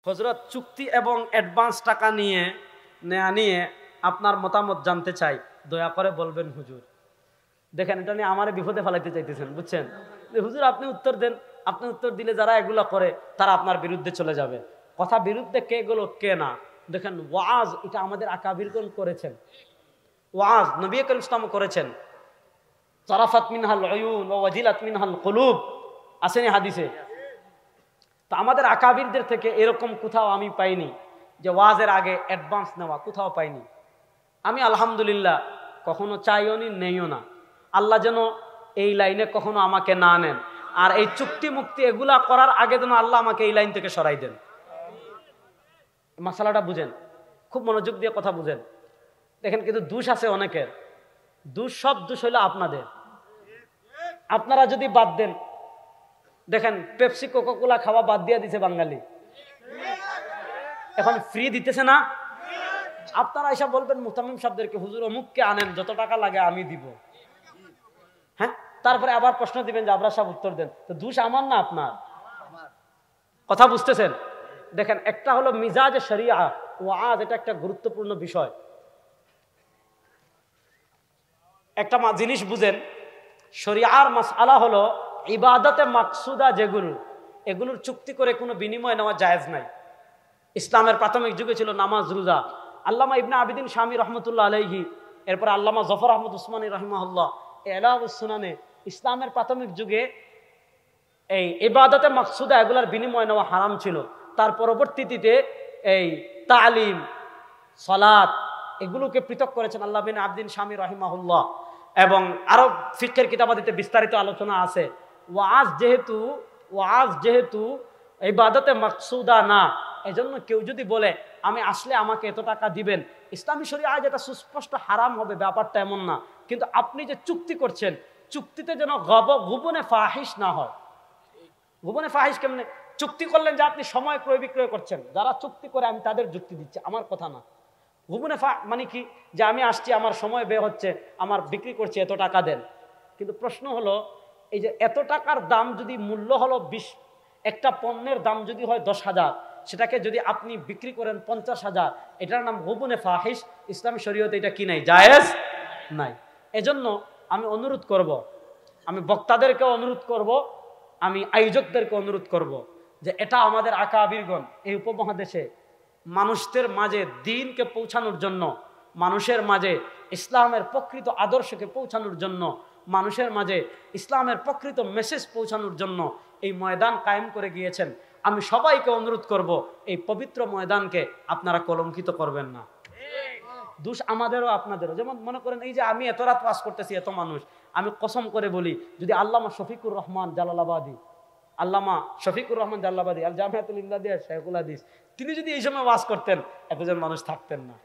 হযরত চুক্তি এবং অ্যাডভান্স টাকা নিয়ে নেয়া নিয়ে আপনার মতামত জানতে চাই, দয়া করে বলবেন হুজুর। দেখেন, এটা নিয়ে আমারে বিপদে ফেলাইতে চাইতেছেন, বুঝছেন? যে হুজুর আপনি উত্তর দেন, আপনি উত্তর দিলে যারা এগুলো করে তারা আপনার বিরুদ্ধে চলে যাবে। কথা বিরুদ্ধে কে গেল কে না। দেখেন, ওয়াজ এটা আমাদের আকাবিরগণ করেছেন, ওয়াজ নবী করিম ইসলাম করেছেন। জারাফাত মিনহাল উয়ুন ওয়া ওয়াজিলাত মিনহাল কুলুব, আসেনি হাদিসে? তো আমাদের আকাবিরদের থেকে এরকম কোথাও আমি পাইনি যে ওয়াজের আগে অ্যাডভান্স নেওয়া, কোথাও পাইনি আমি। আলহামদুলিল্লাহ কখনো চাইও নি, নেইও না। আল্লাহ যেন এই লাইনে কখনো আমাকে না নেন, আর এই চুক্তি মুক্তি এগুলা করার আগে যেন আল্লাহ আমাকে এই লাইন থেকে সরাই দেন। মাসালাটা বুঝেন, খুব মনোযোগ দিয়ে কথা বুঝেন। দেখেন, কিন্তু দোষ আছে অনেকের, দোষ সব দোষ হইলো আপনাদের। আপনারা যদি বাদ দেন, দেখেন পেপসি কোকাকোলা খাওয়া বাদ দিয়ে দিছে বাঙালি, এখন ফ্রি দিতেছে না। আপনারা এসব বলবেন মুহতামিম সাহেবদেরকে, হুজুর অমুককে আনেন, যত টাকা লাগে আমি দিব। হ্যাঁ, তারপরে আবার প্রশ্ন দিবেন যে আবরার সাহেব উত্তর দেন। তো দোষ আমার না আপনার? কথা বুঝতেছেন? দেখেন, একটা হলো মিজাজে শরিয়া, ওয়াজ এটা একটা গুরুত্বপূর্ণ বিষয়। একটা জিনিস বুঝেন, শরিয়ার মাসআলা হলো ইবাদতে মাকসুদা যেগুলো, এগুলোর চুক্তি করে কোনো বিনিময় নেওয়া জায়েজ নাই। ইসলামের প্রাথমিক যুগে ছিল নামাজ, রোজা। আল্লামা ইবনে আবিদিন শামী রহমতুল্লাহ আলাইহি, এরপর আল্লামা জফর আহমদ উসমানী রাহিমাহুল্লাহ, এলাউস সুনানে ইসলামের প্রাথমিক যুগে এই ইবাদতে মাকসুদা এগুলার বিনিময় নেওয়া হারাম ছিল। তার পরবর্তীতে এই তালিম, সালাত এগুলোকে পৃথক করেছেন আল্লাহ বিন আবিদিন শামী রাহিমাহুল্লাহ। এবং আরো ফিকহের কিতাবাদিতে বিস্তারিত আলোচনা আছে। ওয়াজ যেহেতু ইবাদতে মাকসুদা না, এজন্য কেউ যদি বলে আমি আসলে আমাকে এত টাকা দিবেন, ইসলামী শরিয়া যেটা সুস্পষ্ট হারাম হবে ব্যাপারটা এমন না। কিন্তু আপনি যে চুক্তি করছেন, চুক্তিতে যেন গোপনে ফাহিশ না হয়। গোপনে ফাহিশ কেমনে? চুক্তি করলেন যে আপনি সময় ক্রয় বিক্রয় করছেন, যারা চুক্তি করে আমি তাদের যুক্তি দিচ্ছি, আমার কথা না। গোপনে মানে কি? যে আমি আসছি, আমার সময় ব্যয় হচ্ছে, আমার বিক্রি করছি, এত টাকা দেন। কিন্তু প্রশ্ন হলো, এই যে এত টাকার দাম যদি মূল্য হলো 20, একটা পণ্যের দাম যদি হয় 10,000, সেটাকে যদি আপনি বিক্রি করেন 50,000, এটার নাম গোপনে ফাহিশ। ইসলামী শরীয়তে এটা কি নাই? জায়েজ নাই। এজন্য আমি অনুরোধ করব, আমি বক্তাদেরকে অনুরোধ করব, আমি আয়োজকদেরকে অনুরোধ করব যে এটা আমাদের আকাবিরগণ এই উপমহাদেশে মানুষদের মাঝে দ্বীনকে পৌঁছানোর জন্য, মানুষের মাঝে ইসলামের প্রকৃত আদর্শকে পৌঁছানোর জন্য, মানুষের মাঝে ইসলামের প্রকৃত মেসেজ পৌঁছানোর জন্য এই ময়দান কায়েম করে গিয়েছেন। আমি সবাইকে অনুরোধ করব, এই পবিত্র ময়দানকে আপনারা কলঙ্কিত করবেন না। দোষ আমাদেরও আপনাদেরও। যেমন মনে করেন, এই যে আমি এত রাত ওয়াজ করতেছি, এত মানুষ, আমি কসম করে বলি, যদি আল্লামা শফিকুর রহমান জালালাবাদী, আল্লামা শফিকুর রহমান জালালাবাদী আল জামিয়াতুল ইমদাদিয়া শেখুল হাদিস, তিনি যদি এই সময় ওয়াজ করতেন, এতজন মানুষ থাকতেন না।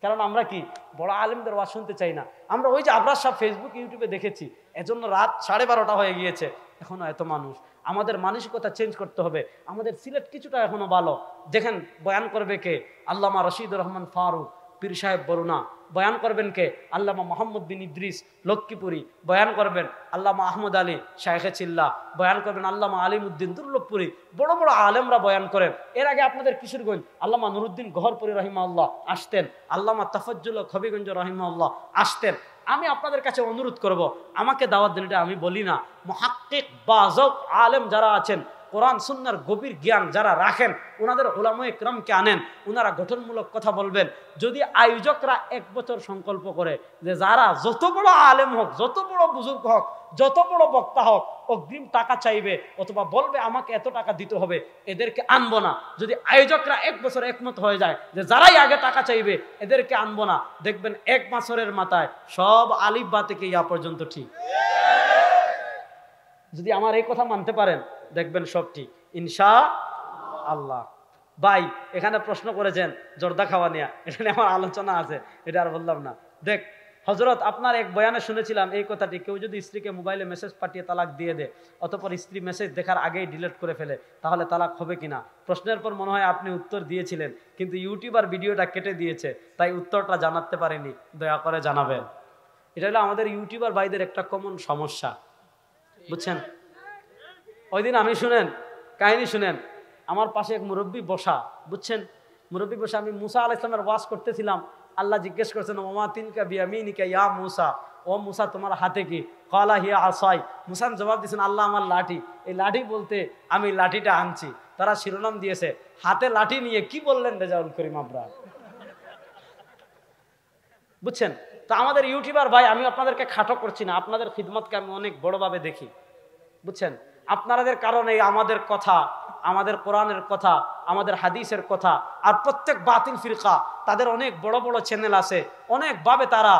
কারণ আমরা কি বড় আলেমদের ওয়াজ শুনতে চাই না। আমরা ওই যে আবরার সাহেব ফেসবুক ইউটিউবে দেখেছি, এজন্য রাত 12:30 হয়ে গিয়েছে, এখনো এত মানুষ। আমাদের মানসিকতা চেঞ্জ করতে হবে। আমাদের সিলেট কিছুটা এখনো ভালো। দেখেন, বয়ান করবে কে? আল্লামা রশিদুর রহমান ফারুক পীর সাহেব বরুণা। বয়ান করবেন কে? আল্লামা মোহাম্মদ বিন ইদ্রিস লক্ষ্মীপুরী। বয়ান করবেন আল্লামা আহমদ আলী শায়েখে চিল্লা। বয়ান করবেন আল্লামা আলিমউদ্দিন দুর্লভপুরী। বড় বড় আলেমরা বয়ান করেন। এর আগে আপনাদের কিশোরগঞ্জ আল্লামা নুরুদ্দিন গহরপুরী রহিমাহুল্লাহ আসতেন, আল্লামা তাফাজ্জুল হবিগঞ্জ রহিমাহুল্লাহ আসতেন। আমি আপনাদের কাছে অনুরোধ করব, আমাকে দাওয়াত দিন, এটা আমি বলি না। মুহাক্কিক বাযক আলেম যারা আছেন, কোরআন সুন্নাহর গভীর জ্ঞান যারা রাখেন, ওনাদের উলামায়ে কেরামকে আনেন, ওনারা গঠনমূলক কথা বলবেন। যদি আয়োজকরা 1 বছর সংকল্প করে যে যারা যত বড় আলেম হোক, যত বড় বুজুর্গ হোক, যত বড় বক্তা হোক, অগ্রিম টাকা চাইবে অথবা বলবে আমাকে এত টাকা দিতে হবে, এদেরকে আনবো না। যদি আয়োজকরা 1 বছর একমত হয়ে যায় যে যারাই আগে টাকা চাইবে এদেরকে আনবো না, দেখবেন 1 বছরের মাথায় সব আলিফ বা থেকে ইয়া পর্যন্ত ঠিক। যদি আমার এই কথা মানতে পারেন, দেখবেন সব ঠিক ইনশাআল্লাহ। ভাই এখানে প্রশ্ন করেছেন জর্দা খাওয়া নিয়ে, এটা নিয়ে আমার আলোচনা আছে, এটা আর বললাম না। দেখ হযরত, আপনার এক বয়ানে শুনেছিলাম এই কথাটি, কেউ যদি স্ত্রীকে মোবাইলে মেসেজ পাঠিয়ে তালাক দিয়ে দেয়, অতঃপর স্ত্রী মেসেজ দেখার আগেই ডিলিট করে ফেলে, তাহলে তালাক হবে কিনা? প্রশ্নের পর মনে হয় আপনি উত্তর দিয়েছিলেন, কিন্তু ইউটিউবার ভিডিওটা কেটে দিয়েছে, তাই উত্তরটা জানাতে পারেনি, দয়া করে জানাবেন। এটা হলো আমাদের ইউটিউবার ভাইদের একটা কমন সমস্যা, বুঝছেন? ওই দিন আমি শুনেন কাহিনী শুনেন, আমার পাশে এক মুরব্বী বসা, বুঝছেন, মুরব্বী বসা। আমি মুসা আলাইহিস সালামের ওয়াজ করতেছিলাম, আল্লাহ জিজ্ঞেস করছেন ওমা তিলকা বিয়ামিনিকা ইয়া মুসা, ও মুসা তোমার হাতে কি? ক্বালা হিয়া আসাই। মুসা জবাব দিয়েছেন আল্লাহ আমার লাঠি, এই লাঠি বলতে আমি লাঠিটা আনছি। তারা শিরোনাম দিয়েছে হাতে লাঠি নিয়ে কি বললেন রেজাউল করিম আবরার। বুঝছেন? তো আমাদের ইউটিউবার ভাই, আমি আপনাদেরকে খাটো করছি না, আপনাদের খিদমতকে আমি অনেক বড়ভাবে দেখি, বুঝছেন। আপনাদের কারণে আমাদের কথা, আমাদের কোরআনের কথা, আমাদের হাদিসের কথা, আর প্রত্যেক বাতিল ফিরকা তাদের অনেক বড় বড় চ্যানেল আছে, অনেকভাবে তারা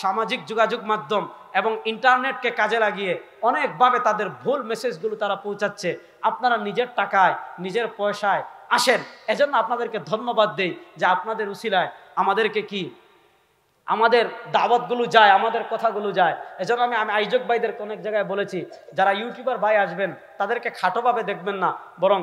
সামাজিক যোগাযোগ মাধ্যম এবং ইন্টারনেটকে কাজে লাগিয়ে অনেকভাবে তাদের ভুল মেসেজগুলো তারা পৌঁছাচ্ছে। আপনারা নিজের টাকায়, নিজের পয়সায় আসেন, এজন্য আপনাদেরকে ধন্যবাদ দেই যে আপনাদের উসিলায় আমাদেরকে কি আমাদের দাওয়াতগুলো যায়, আমাদের কথাগুলো যায়। এজন্য আমি আইজক ভাইদেরকে অনেক জায়গায় বলেছি, যারা ইউটিউবার ভাই আসবেন তাদেরকে খাটোভাবে দেখবেন না, বরং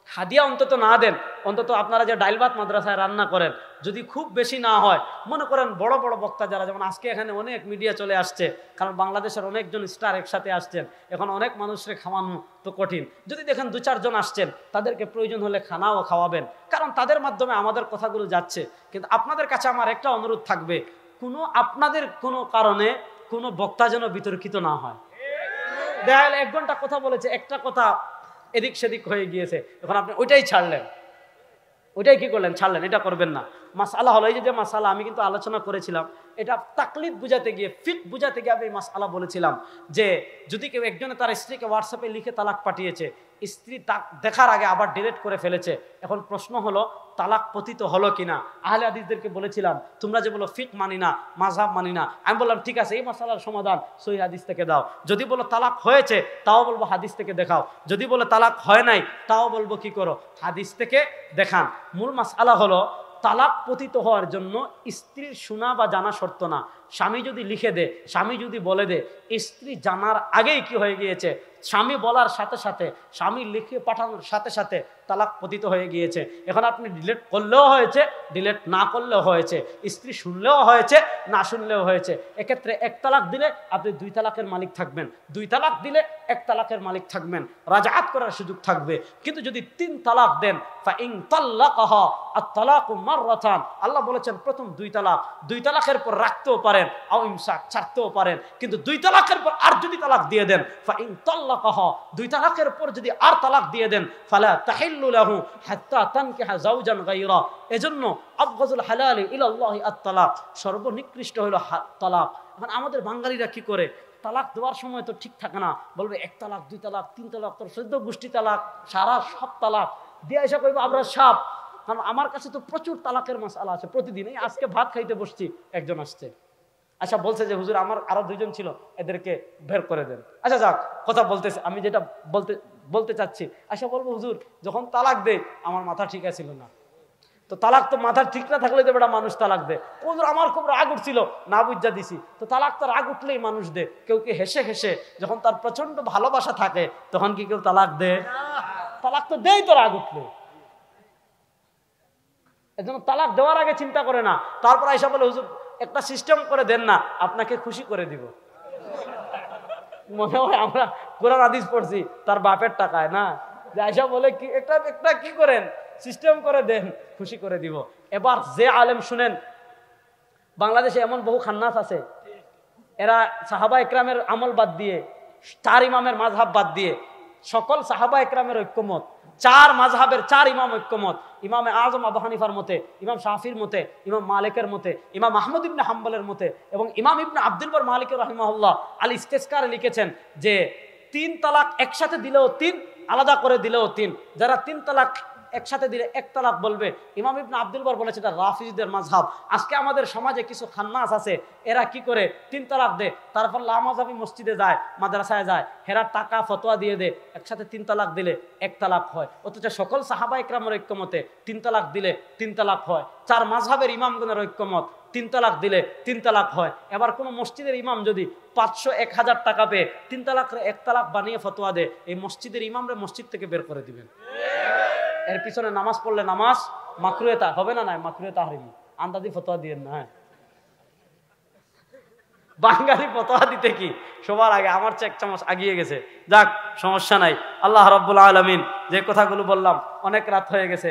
হাদিয়া অন্তত না দেন। অন্তত আপনারা যে ডাইল ভাত মাদ্রাসায় রান্না করেন, যদি খুব বেশি না হয়, মনে করেন বড় বড় বক্তা যারা, যেমন আজকে এখানে অনেক মিডিয়া চলে আসছে, কারণ বাংলাদেশের অনেকজন স্টার একসাথে আসছেন, এখন অনেক মানুষকে খাওয়ানো তো কঠিন। যদি দেখেন 2-4 জন আসছেন, তাদেরকে প্রয়োজন হলে খানাও খাওয়াবেন, কারণ তাদের মাধ্যমে আমাদের কথাগুলো যাচ্ছে। কিন্তু আপনাদের কাছে আমার একটা অনুরোধ থাকবে, আপনাদের কোনো কারণে কোনো বক্তা যেন বিতর্কিত না হয়। দেখা গেল 1 ঘন্টা কথা বলেছে, একটা কথা এদিক সেদিক হয়ে গিয়েছে, এখন আপনি ওইটাই ছাড়লেন, ওইটাই কি করলেন? ছাড়লেন। এটা করবেন না। মাসআলা হলো, এই যে মাসআলা আমি কিন্তু আলোচনা করেছিলাম, এটা তাকলিদ বুঝাতে গিয়ে, ফিক বুঝাতে গিয়ে আমি মাসআলা বলেছিলাম যে যদি কেউ একজনে তার স্ত্রীকে হোয়াটসঅ্যাপে লিখে তালাক পাঠিয়েছে, স্ত্রী দেখার আগে আবার ডিলিট করে ফেলেছে, এখন প্রশ্ন হলো তালাক পতিত হলো কিনা। আহলে হাদিসদেরকে বলেছিলাম তোমরা যে বলো ফিক মানি না, মাযহাব মানি না, আমি বললাম ঠিক আছে, এই মাসআলার সমাধান সহিহ হাদিস থেকে দাও। যদি বলো তালাক হয়েছে, তাও বলবো হাদিস থেকে দেখাও। যদি বলো তালাক হয় নাই, তাও বলবো কি করো, হাদিস থেকে দেখান। মূল মাসআলা হলো তালাক পতিত হওয়ার জন্য স্ত্রীর শোনা বা জানা শর্ত না। স্বামী যদি লিখে দে, স্বামী যদি বলে দে, স্ত্রী জানার আগেই কি হয়ে গিয়েছে, স্বামী বলার সাথে সাথে, স্বামী লিখে পাঠানোর সাথে সাথে তালাক পতিত হয়ে গিয়েছে। এখন আপনি ডিলিট করলেও হয়েছে, ডিলিট না করলেও হয়েছে, স্ত্রী শুনলেও হয়েছে, না শুনলেও হয়েছে। এক্ষেত্রে 1 তালাক দিলে আপনি 2 তালাকের মালিক থাকবেন, 2 তালাক দিলে 1 তালাকের মালিক থাকবেন, রাজাআত করার সুযোগ থাকবে। কিন্তু যদি 3 তালাক দেন, ফাইন তাল্লাকাহা আত-তালাকু মাররাতান, আল্লাহ বলেছেন প্রথম 2 তালাক, 2 তালাকের পর রাখতেও পারেন, আও ইমসাক ছাড়তেও পারেন। কিন্তু 2 তালাকের পর আর যদি তালাক দিয়ে দেন, ফাইন তাল্লাকাহা, 2 তালাকের পর যদি আর তালাক দিয়ে দেন, ফালা তাহিল্লু লাহু হাত্তা তানকিহা যাওজান গায়রা। এজন্য আবগাযুল হালালি ইলাল্লাহি আত-তালাক, সর্বনিকৃষ্ট হলো তালাক। এখন আমাদের বাঙালিরা কি করে, তালাক দেওয়ার সময় তো ঠিক থাকে না, বলবে 1 তালাক 2 তালাক 3 তালাক, তোর 14 গোষ্ঠী তালাক, সারা সব তালাক দিয়ে এসে কইব আমরা সাপ। কারণ আমার কাছে তো প্রচুর তালাকের মাসআলা আছে প্রতিদিন। এই আজকে ভাত খাইতে বসছি, একজন আসছে, আচ্ছা বলছে যে হুজুর আমার আরো 2 জন ছিল, এদেরকে বের করে দেন। আচ্ছা যাক, কথা বলতেছে, আমি যেটা বলতে চাচ্ছি, আচ্ছা বলবো হুজুর যখন তালাক দেয় আমার মাথা ঠিক আছিল না, তো তালাক তো মাথা ঠিক না থাকলে তো বেটা মানুষ তালাক দে। হুজুর আমার খুব রাগ উঠছিল, না বুঝা দিছি। তো তালাক তো রাগ উঠলেই মানুষ দে, কেউ কি হেসে হেসে, যখন তার প্রচন্ড ভালোবাসা থাকে তখন কি কেউ তালাক দে? তালাক তো দেই তো রাগ উঠলে। এজন্য তালাক দেওয়ার আগে চিন্তা করে না, তারপর আইসা বলে হুজুর একটা সিস্টেম করে দেন না, আপনাকে খুশি করে দিব। মনে হয় আমরা কোরআন হাদিস পড়ছি তার বাপের টাকায় না, যে আইসা বলে কি একটা কি করেন, সিস্টেম করে দেন, খুশি করে দিব। এবার যে আলেম শুনেন, বাংলাদেশে এমন বহু খান্নাস আছে, এরা সাহাবা ইকরামের আমল বাদ দিয়ে, 4 ইমামের মাযহাব বাদ দিয়ে, সকল সাহাবা ইকরামের ঐক্যমত, 4 মাযহাবের 4 ইমাম ঐক্যমত, ইমামে আজম আবু হানিফার মতে, ইমাম শাফির মতে, ইমাম মালিকের মতে, ইমাম আহমদ ইবনে হাম্বলের মতে, এবং ইমাম ইবনে আব্দুল বার মালিক রাহিমাহুল্লাহ আল ইস্তেসকারে লিখেছেন যে 3 তালাক একসাথে দিলেও 3, আলাদা করে দিলেও 3। যারা 3 তালাক একসাথে দিলে 1 তালাক বলবে, ইমাম ইবনে আব্দুল বার বলেছে এটা রাফিজিদের মাযহাব। আজকে আমাদের সমাজে কিছু খান্নাস আছে, এরা কি করে 3 তালাক দেয়, তারপর লামাযাবি মসজিদে যায়, মাদ্রাসায় যায়, হেরা টাকা ফতোয়া দিয়ে দেয় একসাথে 3 তালাক দিলে 1 তালাক হয়। অথচ সকল সাহাবা ইকরামের ঐক্যমতে 3 তালাক দিলে 3 তালাক হয়। 4 মাযহাবের ইমামগণের ঐক্যমত 3 তালাক দিলে 3 তালাক হয়। এবার কোন মসজিদের ইমাম যদি 500-1000 টাকা পেয়ে 3 তালাকের 1 তালাক বানিয়ে ফতোয়া দেয়, এই মসজিদের ইমামরা মসজিদ থেকে বের করে দিবেন। এর পিছনে নামাজ পড়লে নামাজ মাকরুহে হবে না, নাই মাকরুহে তাহরিমি, আন্দাজি ফতোয়া দিয়েন না। বাঙালি ফতোয়া দিতে কি সবার আগে আমার চেয়ে এক চামচ আগিয়ে গেছে। যাক, সমস্যা নাই। আল্লাহ রাব্বুল আলামিন যে কথাগুলো বললাম, অনেক রাত হয়ে গেছে।